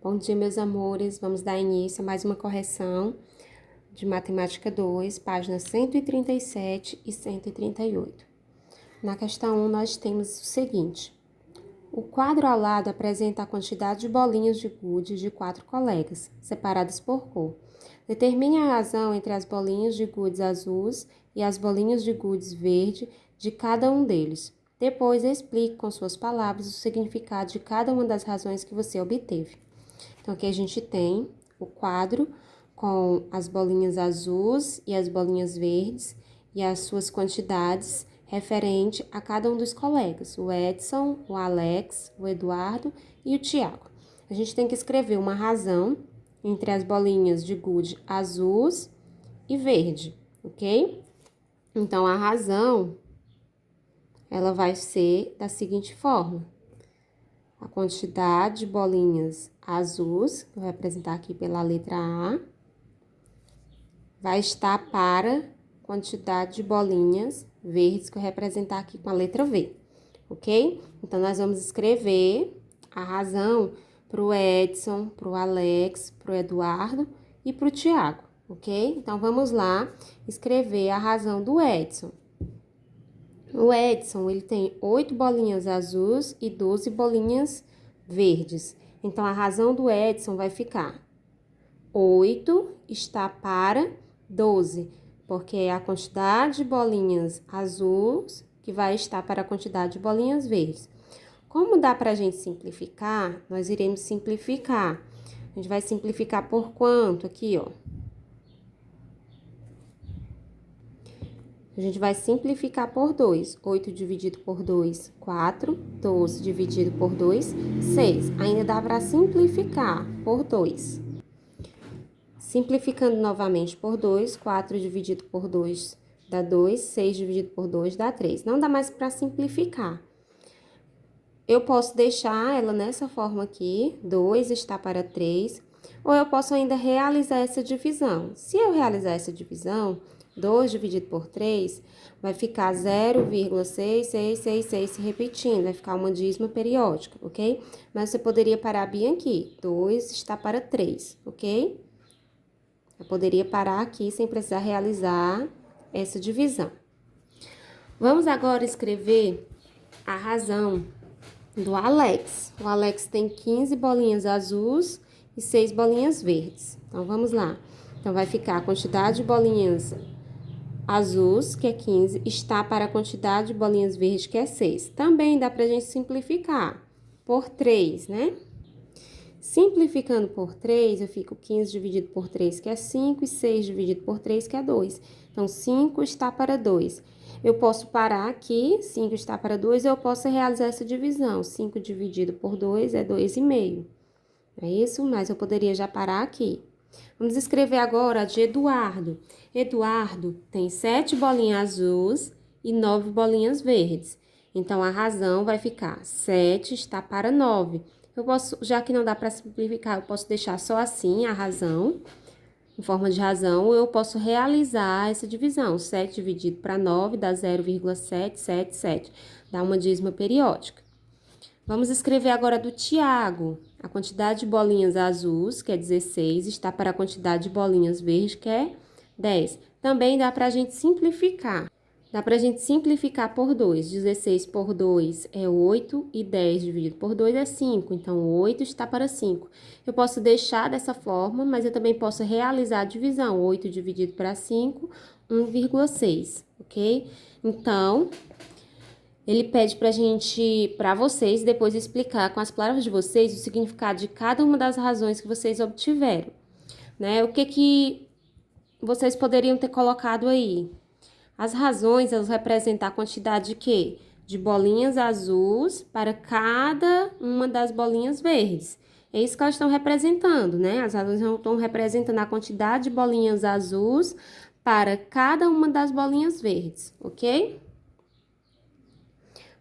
Bom dia, meus amores. Vamos dar início a mais uma correção de Matemática 2, páginas 137 e 138. Na questão 1, nós temos o seguinte. O quadro ao lado apresenta a quantidade de bolinhas de gude de 4 colegas, separadas por cor. Determine a razão entre as bolinhas de gudes azuis e as bolinhas de gudes verde de cada um deles. Depois, explique com suas palavras o significado de cada uma das razões que você obteve. Então, aqui a gente tem o quadro com as bolinhas azuis e as bolinhas verdes e as suas quantidades referente a cada um dos colegas, o Edson, o Alex, o Eduardo e o Tiago. A gente tem que escrever uma razão entre as bolinhas de gude azuis e verde, ok? Então, a razão, ela vai ser da seguinte forma. A quantidade de bolinhas azuis, que eu vou representar aqui pela letra A, vai estar para a quantidade de bolinhas verdes, que eu vou representar aqui com a letra V, ok? Então, nós vamos escrever a razão para o Edson, para o Alex, para o Eduardo e para o Tiago, ok? Então, vamos lá escrever a razão do Edson. O Edson, ele tem 8 bolinhas azuis e 12 bolinhas verdes. Então, a razão do Edson vai ficar 8 está para 12, porque é a quantidade de bolinhas azuis que vai estar para a quantidade de bolinhas verdes. Como dá para a gente simplificar, nós iremos simplificar. A gente vai simplificar por quanto aqui, ó? A gente vai simplificar por 2. 8 dividido por 2, 4. 12 dividido por 2, 6. Ainda dá para simplificar por 2. Simplificando novamente por 2, 4 dividido por 2 dá 2, 6 dividido por 2 dá 3. Não dá mais para simplificar. Eu posso deixar ela nessa forma aqui, 2 está para 3, ou eu posso ainda realizar essa divisão. Se eu realizar essa divisão, 2 dividido por 3 vai ficar 0,6666 se repetindo, vai ficar uma dízima periódica, ok? Mas você poderia parar bem aqui, 2 está para 3, ok? Eu poderia parar aqui sem precisar realizar essa divisão. Vamos agora escrever a razão do Alex. O Alex tem 15 bolinhas azuis e 6 bolinhas verdes. Então, vamos lá. Então, vai ficar a quantidade de bolinhas azuis, que é 15, está para a quantidade de bolinhas verdes, que é 6. Também dá para a gente simplificar por 3, né? Simplificando por 3, eu fico 15 dividido por 3, que é 5, e 6 dividido por 3, que é 2. Então, 5 está para 2. Eu posso parar aqui, 5 está para 2, eu posso realizar essa divisão. 5 dividido por 2 é 2,5. É isso? Mas eu poderia já parar aqui. Vamos escrever agora a de Eduardo. Eduardo tem 7 bolinhas azuis e 9 bolinhas verdes. Então, a razão vai ficar 7 está para 9. Eu posso, já que não dá para simplificar, eu posso deixar só assim a razão, em forma de razão, ou eu posso realizar essa divisão. 7 dividido para 9 dá 0,777, dá uma dízima periódica. Vamos escrever agora do Tiago. A quantidade de bolinhas azuis, que é 16, está para a quantidade de bolinhas verdes, que é 10. Também dá para a gente simplificar. Dá para a gente simplificar por 2. 16 por 2 é 8 e 10 dividido por 2 é 5. Então, 8 está para 5. Eu posso deixar dessa forma, mas eu também posso realizar a divisão. 8 dividido para 5, 1,6, ok? Então, ele pede para vocês depois explicar com as palavras de vocês o significado de cada uma das razões que vocês obtiveram, né? O que vocês poderiam ter colocado aí? As razões, elas representam a quantidade de quê? De bolinhas azuis para cada uma das bolinhas verdes. É isso que elas estão representando, né? As razões estão representando a quantidade de bolinhas azuis para cada uma das bolinhas verdes, ok?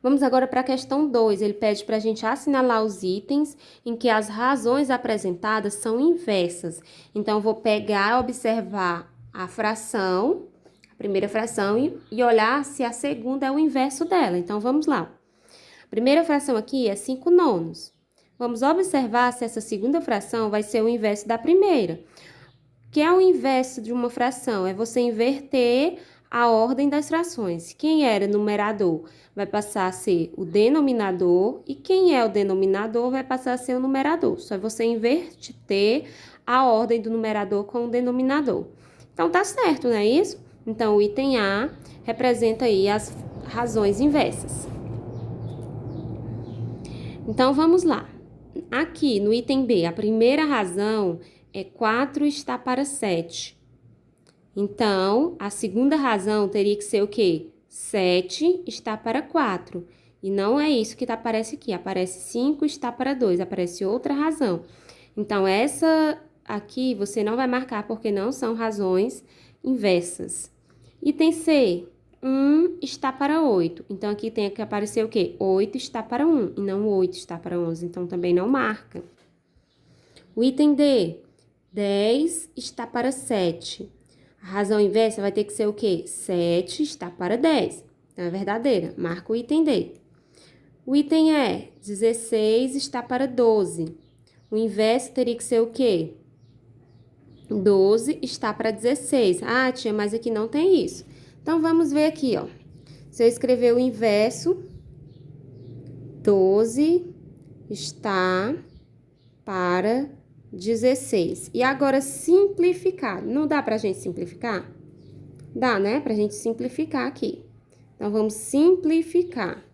Vamos agora para a questão 2. Ele pede para a gente assinalar os itens em que as razões apresentadas são inversas. Então, eu vou pegar, observar a fração, primeira fração e olhar se a segunda é o inverso dela. Então, vamos lá. A primeira fração aqui é 5 nonos. Vamos observar se essa segunda fração vai ser o inverso da primeira. O que é o inverso de uma fração? É você inverter a ordem das frações. Quem era numerador vai passar a ser o denominador e quem é o denominador vai passar a ser o numerador. Só é você inverter a ordem do numerador com o denominador. Então, tá certo, não é isso? Então, o item A representa aí as razões inversas. Então, vamos lá. Aqui, no item B, a primeira razão é 4 está para 7. Então, a segunda razão teria que ser o quê? 7 está para 4. E não é isso que aparece aqui. Aparece 5 está para 2. Aparece outra razão. Então, essa aqui você não vai marcar porque não são razões inversas. Item C, 1 está para 8. Então, aqui tem que aparecer o quê? 8 está para 1 e não 8 está para 11. Então, também não marca. O item D, 10 está para 7. A razão inversa vai ter que ser o quê? 7 está para 10. Então, é verdadeira. Marca o item D. O item E, 16 está para 12. O inverso teria que ser o quê? 12 está para 16. Ah, tia, mas aqui não tem isso. Então, vamos ver aqui, ó. Se eu escrever o inverso, 12 está para 16. E agora, simplificar. Não dá pra gente simplificar? Dá, né? Pra gente simplificar aqui. Então, vamos simplificar.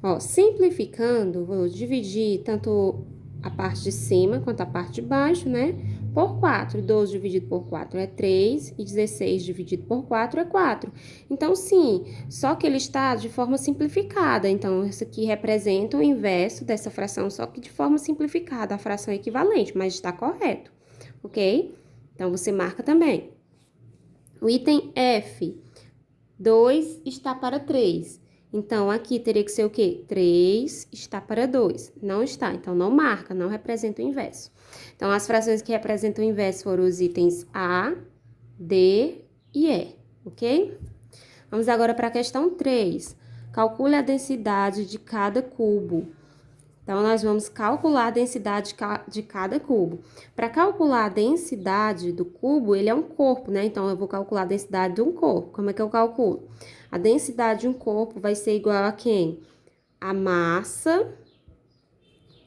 Ó, simplificando, vou dividir tanto a parte de cima quanto a parte de baixo, né? Por 4. 12 dividido por 4 é 3 e 16 dividido por 4 é 4. Então, sim, só que ele está de forma simplificada. Então, isso aqui representa o inverso dessa fração, só que de forma simplificada. A fração é equivalente, mas está correto, ok? Então, você marca também. O item F, 2 está para 3. Então, aqui teria que ser o quê? 3 está para 2. Não está, então não marca, não representa o inverso. Então, as frações que representam o inverso foram os itens A, D e E, ok? Vamos agora para a questão 3. Calcule a densidade de cada cubo. Então, nós vamos calcular a densidade de cada cubo. Para calcular a densidade do cubo, ele é um corpo, né? Então, eu vou calcular a densidade de um corpo. Como é que eu calculo? A densidade de um corpo vai ser igual a quem? A massa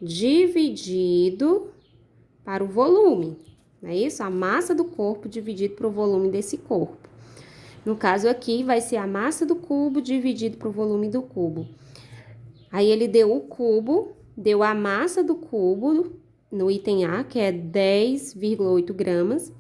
dividido para o volume. Não é isso? A massa do corpo dividido para o volume desse corpo. No caso aqui, vai ser a massa do cubo dividido para o volume do cubo. Aí, ele deu o cubo, deu a massa do cubo no item A, que é 10,8 gramas,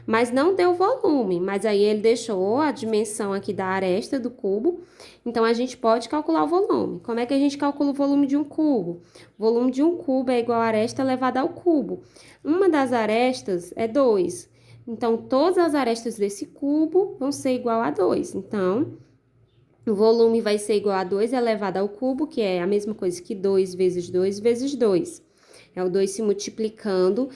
mas não deu volume. Mas aí, ele deixou a dimensão aqui da aresta do cubo, então a gente pode calcular o volume. Como é que a gente calcula o volume de um cubo? O volume de um cubo é igual a aresta elevada ao cubo. Uma das arestas é 2. Então, todas as arestas desse cubo vão ser igual a 2. Então, o volume vai ser igual a 2 elevado ao cubo, que é a mesma coisa que 2 vezes 2 vezes 2. É o 2 se multiplicando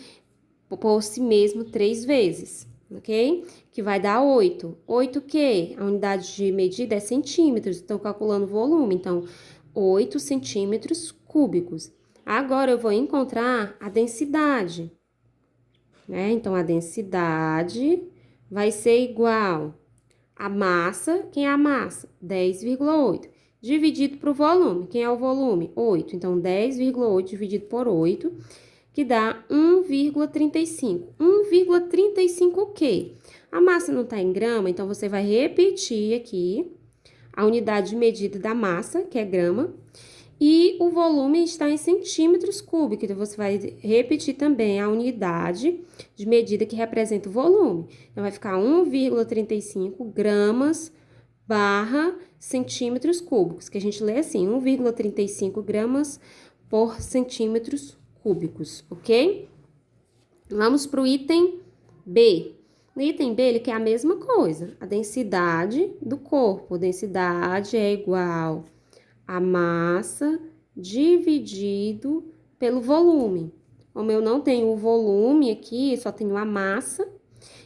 por si mesmo 3 vezes, ok? Que vai dar 8. 8 o quê? A unidade de medida é centímetros, estou calculando o volume. Então, 8 centímetros cúbicos. Agora, eu vou encontrar a densidade, né? Então, a densidade vai ser igual a massa. Quem é a massa? 10,8. Dividido para o volume. Quem é o volume? 8. Então, 10,8 dividido por 8, que dá 1,35. 1,35 o quê? A massa não está em grama, então você vai repetir aqui a unidade de medida da massa, que é grama, e o volume está em centímetros cúbicos. Então, você vai repetir também a unidade de medida que representa o volume. Então, vai ficar 1,35 gramas barra centímetros cúbicos, que a gente lê assim, 1,35 gramas por centímetros cúbicos, ok? Vamos para o item B. No item B, ele quer a mesma coisa, a densidade do corpo. A densidade é igual a massa dividido pelo volume. Como eu não tenho o volume aqui, só tenho a massa,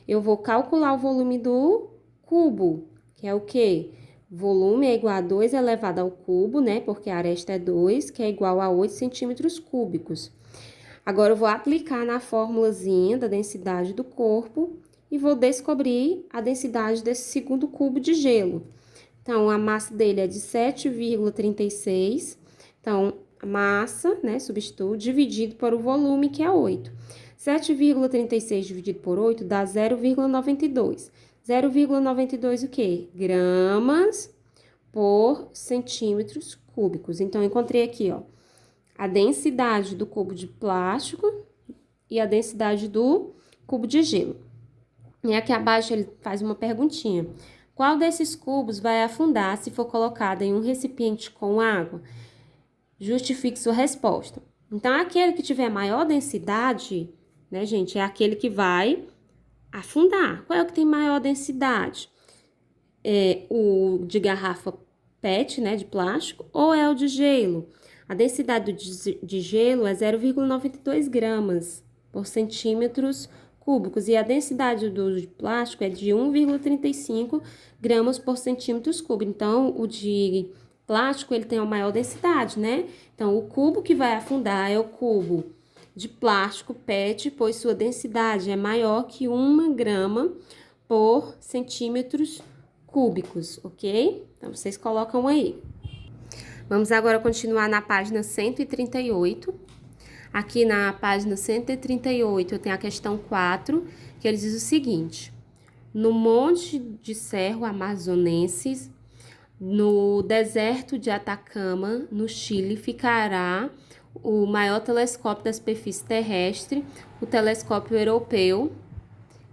eu vou calcular o volume do cubo, que é o quê? volume é igual a 2 elevado ao cubo, né? Porque a aresta é 2, que é igual a 8 centímetros cúbicos. Agora, eu vou aplicar na formulazinha da densidade do corpo e vou descobrir a densidade desse segundo cubo de gelo. Então, a massa dele é de 7,36. Então, a massa, né, substituo, dividido por o volume, que é 8. 7,36 dividido por 8 dá 0,92. 0,92 o quê? Gramas por centímetros cúbicos. Então, eu encontrei aqui, ó, a densidade do cubo de plástico e a densidade do cubo de gelo. E aqui abaixo ele faz uma perguntinha. Qual desses cubos vai afundar se for colocado em um recipiente com água? Justifique sua resposta. Então, aquele que tiver maior densidade, né, gente, é aquele que vai afundar. Qual é o que tem maior densidade? É o de garrafa PET, né, de plástico, ou é o de gelo? A densidade de gelo é 0,92 gramas por centímetros cúbicos e a densidade do de plástico é de 1,35 gramas por centímetros cúbicos. Então, o de plástico, ele tem a maior densidade, né? Então, o cubo que vai afundar é o cubo de plástico PET, pois sua densidade é maior que 1 grama por centímetros cúbicos, ok? Então, vocês colocam aí. Vamos agora continuar na página 138. Aqui na página 138 eu tenho a questão 4, que ele diz o seguinte: no Monte de Cerro Amazonenses, no deserto de Atacama, no Chile, ficará o maior telescópio da superfície terrestre, o telescópio europeu,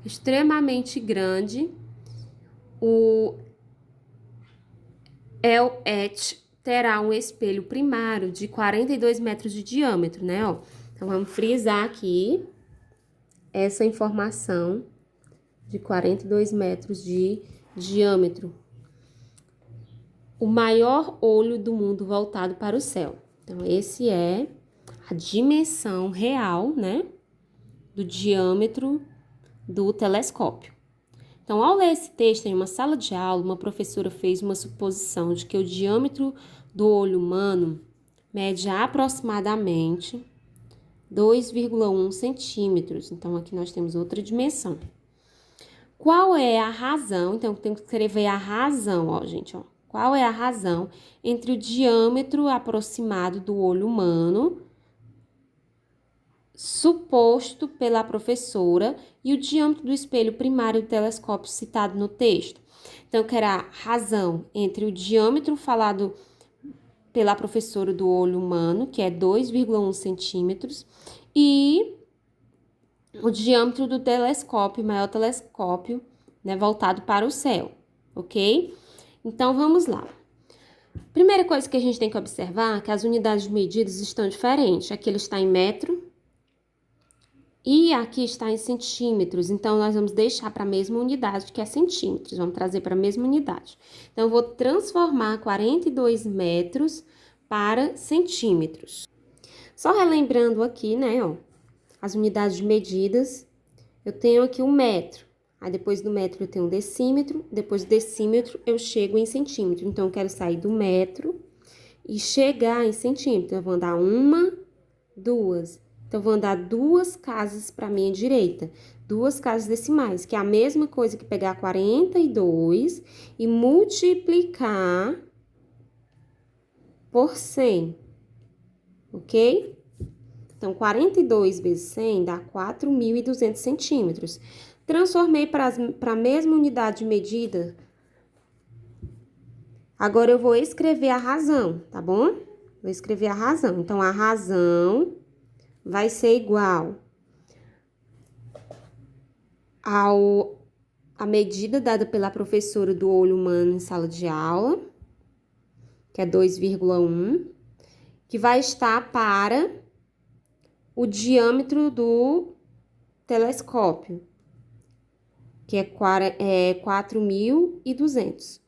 extremamente grande, o El-Et terá um espelho primário de 42 metros de diâmetro, né? Ó. Então, vamos frisar aqui essa informação de 42 metros de diâmetro. O maior olho do mundo voltado para o céu. Então, esse é a dimensão real, né, do diâmetro do telescópio. Então, ao ler esse texto em uma sala de aula, uma professora fez uma suposição de que o diâmetro do olho humano mede aproximadamente 2,1 centímetros. Então, aqui nós temos outra dimensão. Qual é a razão? Então, tem que escrever a razão, ó, gente, ó. Qual é a razão entre o diâmetro aproximado do olho humano, suposto pela professora, e o diâmetro do espelho primário do telescópio citado no texto? Então, eu quero a razão entre o diâmetro falado pela professora do olho humano, que é 2,1 centímetros, e o diâmetro do telescópio, maior telescópio, né, voltado para o céu, ok? Então, vamos lá. Primeira coisa que a gente tem que observar é que as unidades de medidas estão diferentes. Aqui ele está em metro e aqui está em centímetros. Então, nós vamos deixar para a mesma unidade, que é centímetros. Vamos trazer para a mesma unidade. Então, eu vou transformar 42 metros para centímetros. Só relembrando aqui, né, ó, as unidades de medidas, eu tenho aqui um metro. Aí, depois do metro, eu tenho um decímetro. Depois do decímetro, eu chego em centímetro. Então, eu quero sair do metro e chegar em centímetro. Eu vou andar uma, duas. Então, eu vou andar 2 casas para a minha direita. 2 casas decimais, que é a mesma coisa que pegar 42 e multiplicar por 100. Ok? Então, 42 vezes 100 dá 4.200 centímetros. Transformei para a mesma unidade de medida. Agora, eu vou escrever a razão, tá bom? Vou escrever a razão. Então, a razão vai ser igual a medida dada pela professora do olho humano em sala de aula, que é 2,1, que vai estar para o diâmetro do telescópio, que é 4.200.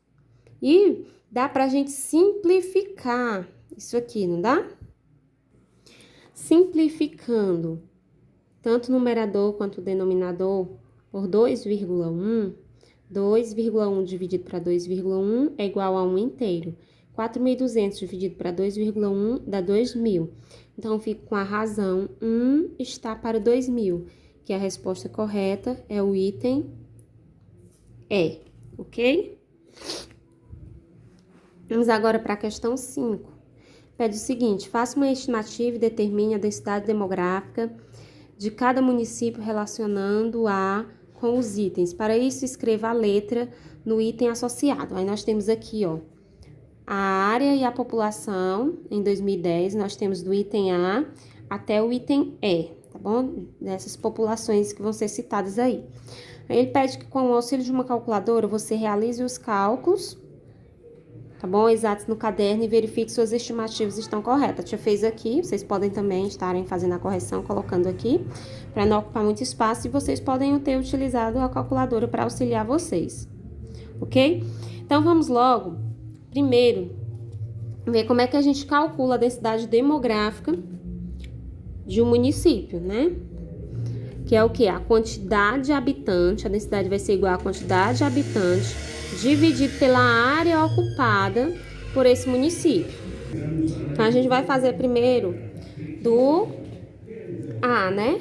E dá para a gente simplificar isso aqui, não dá? Simplificando tanto o numerador quanto o denominador por 2,1, 2,1 dividido para 2,1 é igual a 1 inteiro. 4.200 dividido para 2,1 dá 2.000. Então, fico com a razão 1 está para 2.000, que a resposta correta é o item E, ok? Vamos agora para a questão 5. Pede o seguinte: faça uma estimativa e determine a densidade demográfica de cada município relacionando-a com os itens. Para isso, escreva a letra no item associado. Aí nós temos aqui, ó, a área e a população em 2010. Nós temos do item A até o item E, tá bom? Dessas populações que vão ser citadas aí. Aí ele pede que, com o auxílio de uma calculadora, você realize os cálculos, tá bom? Exatos no caderno e verifique se suas estimativas estão corretas. A tia fez aqui, vocês podem também estarem fazendo a correção, colocando aqui, para não ocupar muito espaço, e vocês podem ter utilizado a calculadora para auxiliar vocês, ok? Então, vamos logo, primeiro, ver como é que a gente calcula a densidade demográfica de um município, né? Que é o quê? A quantidade de habitante, a densidade vai ser igual à quantidade de habitante dividido pela área ocupada por esse município. Então, a gente vai fazer primeiro do A, né?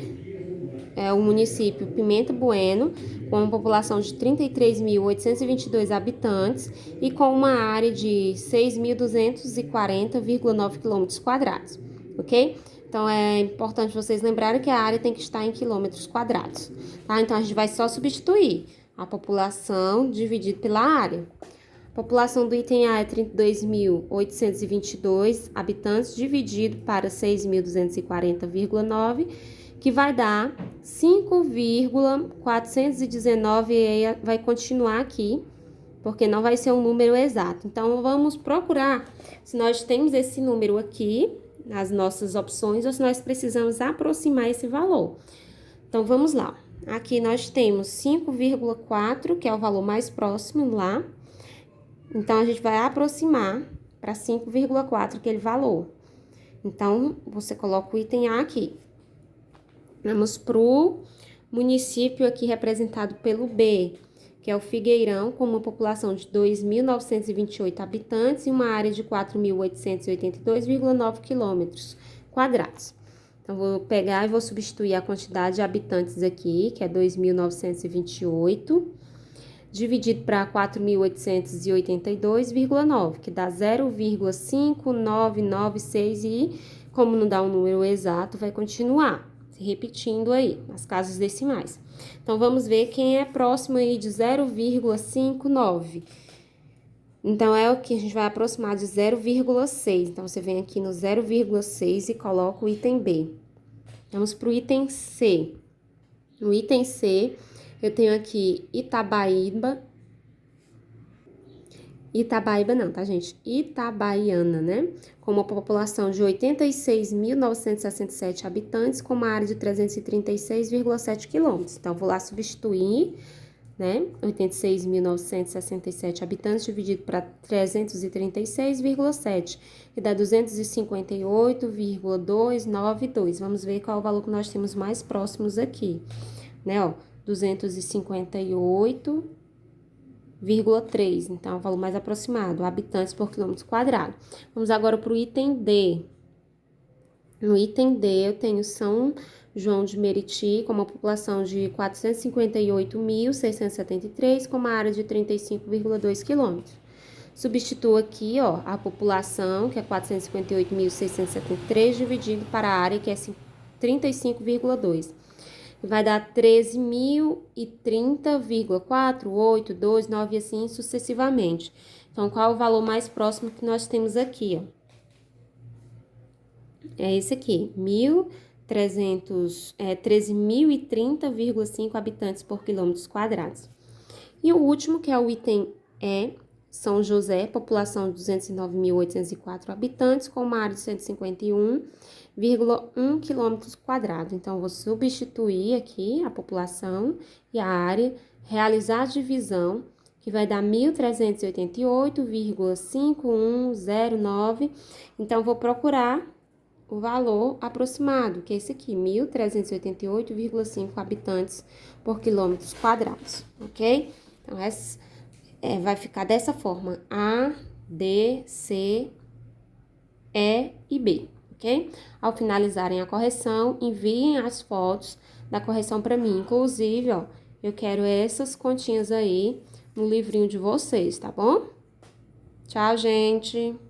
É o município Pimenta Bueno, com uma população de 33.822 habitantes e com uma área de 6.240,9 km², ok? Então, é importante vocês lembrarem que a área tem que estar em quilômetros quadrados, tá? Então, a gente vai só substituir a população dividida pela área. A população do item A é 32.822 habitantes, dividido para 6.240,9, que vai dar 5,419, e vai continuar aqui, porque não vai ser um número exato. Então, vamos procurar se nós temos esse número aqui nas nossas opções ou se nós precisamos aproximar esse valor. Então, vamos lá. Aqui nós temos 5,4, que é o valor mais próximo lá. Então, a gente vai aproximar para 5,4 aquele valor. Então, você coloca o item A aqui. Vamos para o município aqui representado pelo B, que é o Figueirão, com uma população de 2.928 habitantes e uma área de 4.882,9 km². Então, vou pegar e vou substituir a quantidade de habitantes aqui, que é 2.928, dividido para 4.882,9, que dá 0,5996 e, como não dá um número exato, vai continuar se repetindo aí, as casas decimais. Então, vamos ver quem é próximo aí de 0,59. Então, é o que a gente vai aproximar de 0,6. Então, você vem aqui no 0,6 e coloca o item B. Vamos para o item C. No item C, eu tenho aqui Itabaiba não, tá, gente? Itabaiana, né? Com uma população de 86.967 habitantes, com uma área de 336,7 quilômetros. Então, vou lá substituir, né? 86.967 habitantes dividido para 336,7, que dá 258,292. Vamos ver qual é o valor que nós temos mais próximos aqui, né? Ó, 258,3, então, é o valor mais aproximado, habitantes por quilômetro quadrado. Vamos agora para o item D. No item D, eu tenho São João de Meriti, com uma população de 458.673, com uma área de 35,2 quilômetros. Substituo aqui, ó, a população, que é 458.673, dividido para a área, que é 35,2. Vai dar 13.030,482,9 e assim sucessivamente. Então, qual é o valor mais próximo que nós temos aqui, ó? É esse aqui, 13.030,5 habitantes por quilômetros quadrados. E o último, que é o item E, São José, população de 209.804 habitantes, com uma área de 151,1 km². Então, vou substituir aqui a população e a área, realizar a divisão, que vai dar 1.388,5109. Então, vou procurar o valor aproximado, que é esse aqui, 1.388,5 habitantes por quilômetros quadrados, ok? Então, vai ficar dessa forma, A, D, C, E e B, ok? Ao finalizarem a correção, enviem as fotos da correção para mim. Inclusive, ó, eu quero essas continhas aí no livrinho de vocês, tá bom? Tchau, gente!